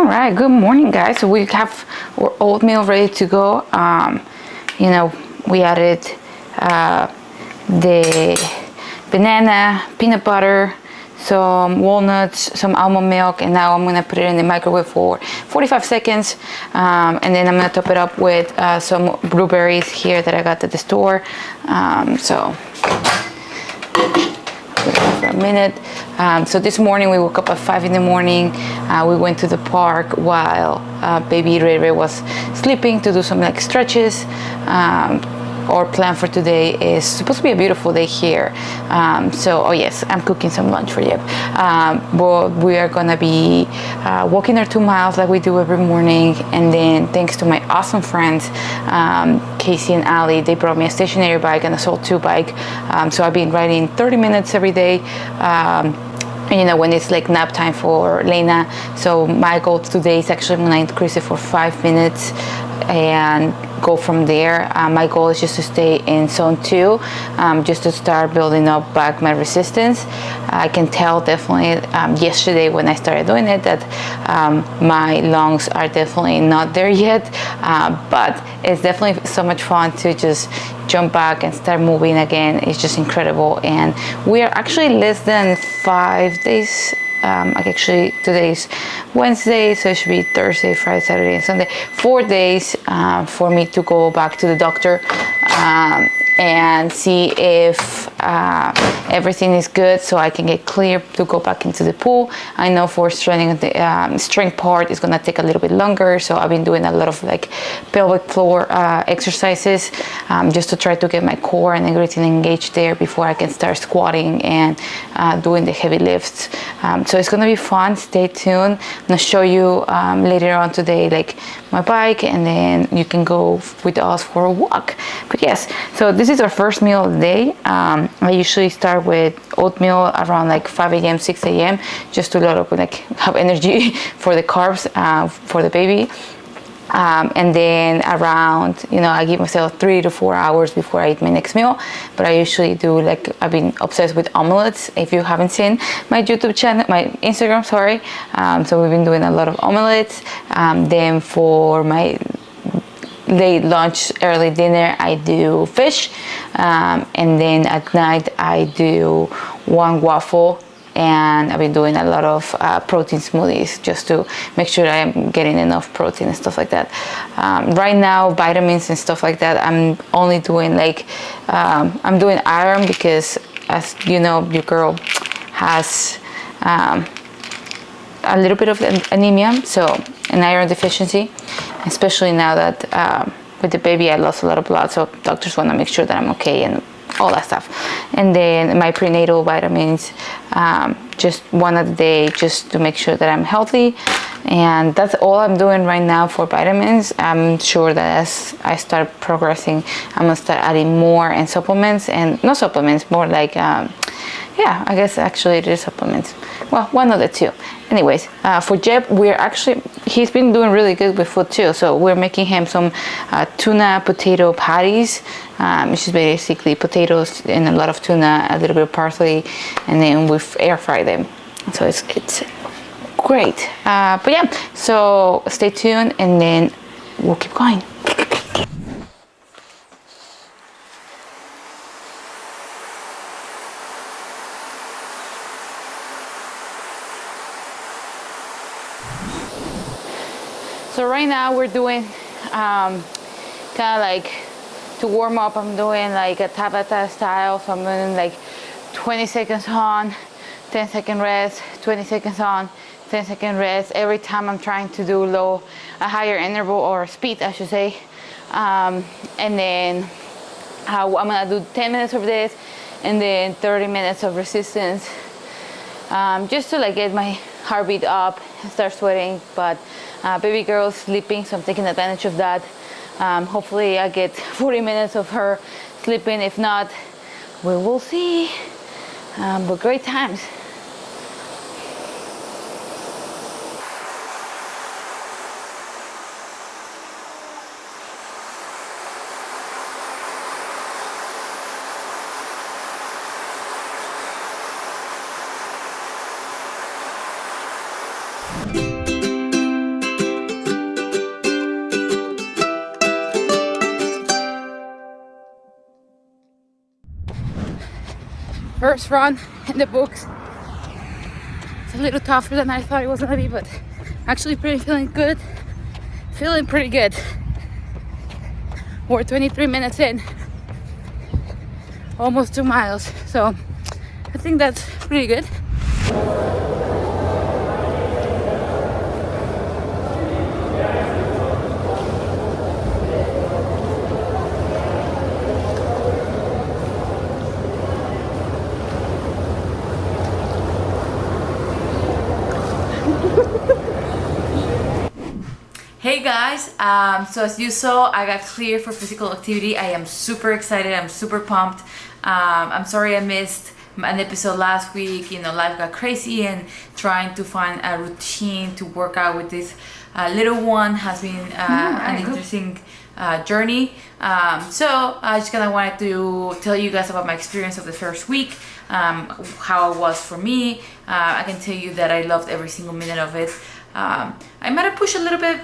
All right, good morning, guys. So we have our oatmeal ready to go. We added the banana, peanut butter, some walnuts, some almond milk, and now I'm gonna put it in the microwave for 45 seconds. And then I'm gonna top it up with some blueberries here that I got at the store. For a minute. So this morning we woke up at 5 in the morning. We went to the park while baby Ray Ray was sleeping to do some like stretches. Our plan for today is supposed to be a beautiful day here. Oh yes, I'm cooking some lunch for you. But we are gonna be walking our 2 miles like we do every morning, and then thanks to my awesome friends Casey and Ali, they brought me a stationary bike and a Soul 2 bike. So I've been riding 30 minutes every day. When it's like nap time for Lena. So my goal today is actually I'm gonna increase it for 5 minutes and go from there. My goal is just to stay in zone 2, just to start building up back my resistance. I can tell definitely yesterday when I started doing it that my lungs are definitely not there yet, but it's definitely so much fun to just jump back and start moving again. It's just incredible, and we are actually less than 5 days. Today's Wednesday, so it should be Thursday, Friday, Saturday, and Sunday. 4 days for me to go back to the doctor and see if everything is good, so I can get clear to go back into the pool. I know for strengthening the strength part is gonna take a little bit longer, so I've been doing a lot of like pelvic floor exercises just to try to get my core and everything engaged there before I can start squatting and doing the heavy lifts. So it's gonna be fun. Stay tuned. I'm gonna show you later on today like my bike, and then you can go with us for a walk. But yes, so this is our first meal of the day. I usually start with oatmeal around like 5 a.m., 6 a.m. just to have energy for the carbs for the baby. And then around, I give myself 3 to 4 hours before I eat my next meal. But I usually do I've been obsessed with omelets. If you haven't seen my YouTube channel, my Instagram, sorry. So we've been doing a lot of omelets. Then for my late lunch, early dinner, I do fish. And then at night, I do 1 waffle. And I've been doing a lot of protein smoothies just to make sure I'm getting enough protein and stuff like that. Right now, vitamins and stuff like that, I'm only doing I'm doing iron because, as you know, your girl has a little bit of anemia, so an iron deficiency, especially now that with the baby I lost a lot of blood, so doctors want to make sure that I'm okay and all that stuff. And then my prenatal vitamins, just 1 a day, just to make sure that I'm healthy. And that's all I'm doing right now for vitamins. I'm sure that as I start progressing, I'm gonna start adding more and supplements, and not supplements, more like I guess actually it is supplements. Well, 1 of the 2. Anyways, for Jeb, he's been doing really good with food too. So we're making him some tuna potato patties, which is basically potatoes and a lot of tuna, a little bit of parsley, and then we air fry them. So it's great. But yeah, so stay tuned, and then we'll keep going. So right now we're doing kind of like to warm up. I'm doing like a Tabata style. So I'm doing like 20 seconds on, 10-second rest, 20 seconds on, 10-second rest. Every time I'm trying to do a higher interval or speed, I should say. And then I'm gonna do 10 minutes of this, and then 30 minutes of resistance, just to get my heartbeat up and start sweating. But baby girl's sleeping, so I'm taking advantage of that. Hopefully I get 40 minutes of her sleeping. If not, we will see. But great times. first run in the books. It's a little tougher than I thought it was gonna be, but actually feeling good. Feeling pretty good. We're 23 minutes in, almost 2 miles. So I think that's pretty good. Hey guys, so as you saw, I got cleared for physical activity. I am super excited, I'm super pumped. I'm sorry I missed an episode last week. You know, life got crazy and trying to find a routine to work out with this little one has been an interesting journey. So I just kind of wanted to tell you guys about my experience of the first week, how it was for me. I can tell you that I loved every single minute of it. I might have pushed a little bit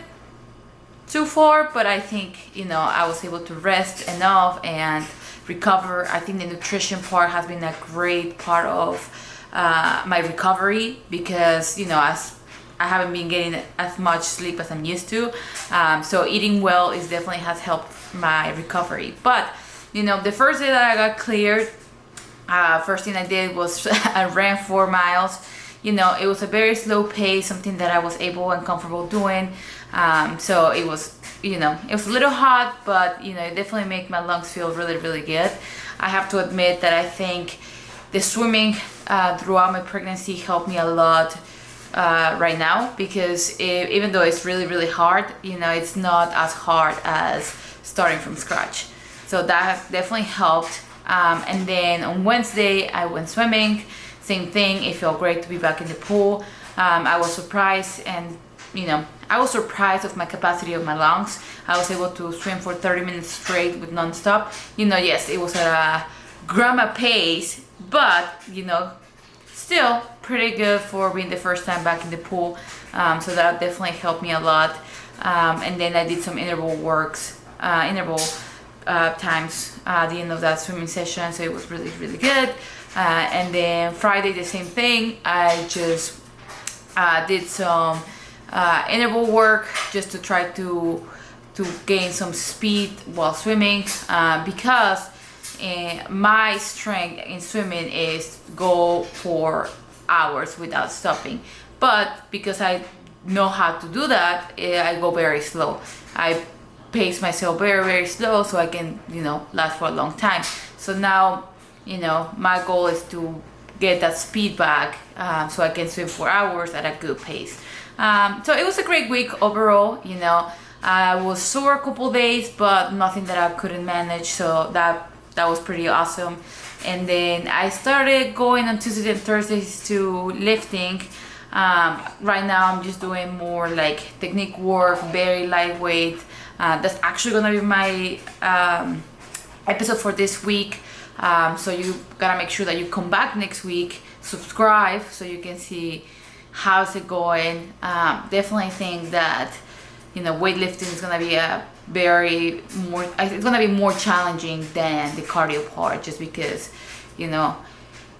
too far, but I think, you know, I was able to rest enough and recover. I think the nutrition part has been a great part of my recovery because, you know, as I haven't been getting as much sleep as I'm used to. So eating well is definitely has helped my recovery. But, you know, the first day that I got cleared, first thing I did was I ran 4 miles. You know, it was a very slow pace, something that I was able and comfortable doing. So it was, you know, it was a little hot, but, you know, it definitely made my lungs feel really, really good. I have to admit that I think the swimming throughout my pregnancy helped me a lot right now, because even though it's really, really hard, you know, it's not as hard as starting from scratch. So that definitely helped. And then on Wednesday, I went swimming. Same thing, it felt great to be back in the pool. I was surprised, and you know, I was surprised of my capacity of my lungs. I was able to swim for 30 minutes straight with non-stop. You know, yes, it was at a grandma pace, but you know, still pretty good for being the first time back in the pool. So that definitely helped me a lot. And then I did some interval times at the end of that swimming session, so it was really, really good. And then Friday, the same thing. I just did some interval work just to try to gain some speed while swimming, because my strength in swimming is go for hours without stopping. But because I know how to do that, I go very slow. I pace myself very, very slow so I can, you know, last for a long time. So now, you know, my goal is to get that speed back, so I can swim for hours at a good pace. So it was a great week overall. You know, I was sore a couple days, but nothing that I couldn't manage. So that was pretty awesome. And then I started going on Tuesdays and Thursdays to lifting. Right now I'm just doing more like technique work, very lightweight. That's actually gonna be my episode for this week. So you gotta make sure that you come back next week, subscribe so you can see how's it going. Definitely think that, you know, weightlifting is gonna be it's gonna be more challenging than the cardio part, just because, you know,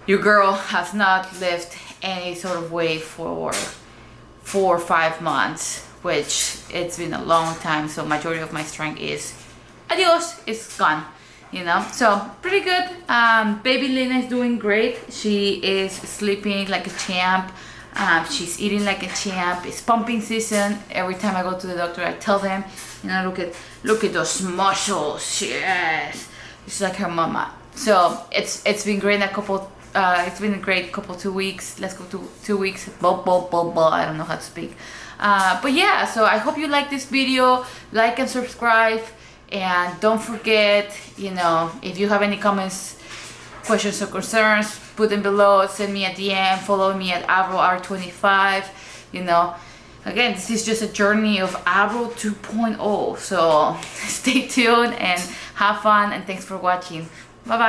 your girl has not lifted any sort of weight for 4 or 5 months, which it's been a long time. So majority of my strength is adios, it's gone. You know, so pretty good. Baby Lena is doing great. She is sleeping like a champ. She's eating like a champ. It's pumping season. Every time I go to the doctor, I tell them, you know, look at those muscles. Yes, it's like her mama. So it's been great. It's been a great couple 2 weeks. Let's go to 2 weeks. Blah, blah, blah, blah. I don't know how to speak. But yeah, so I hope you like this video. Like and subscribe. And don't forget, you know, if you have any comments, questions or concerns, put them below, send me a DM, follow me at AbroR25. You know, again, this is just a journey of Abro 2.0. So stay tuned and have fun, and thanks for watching.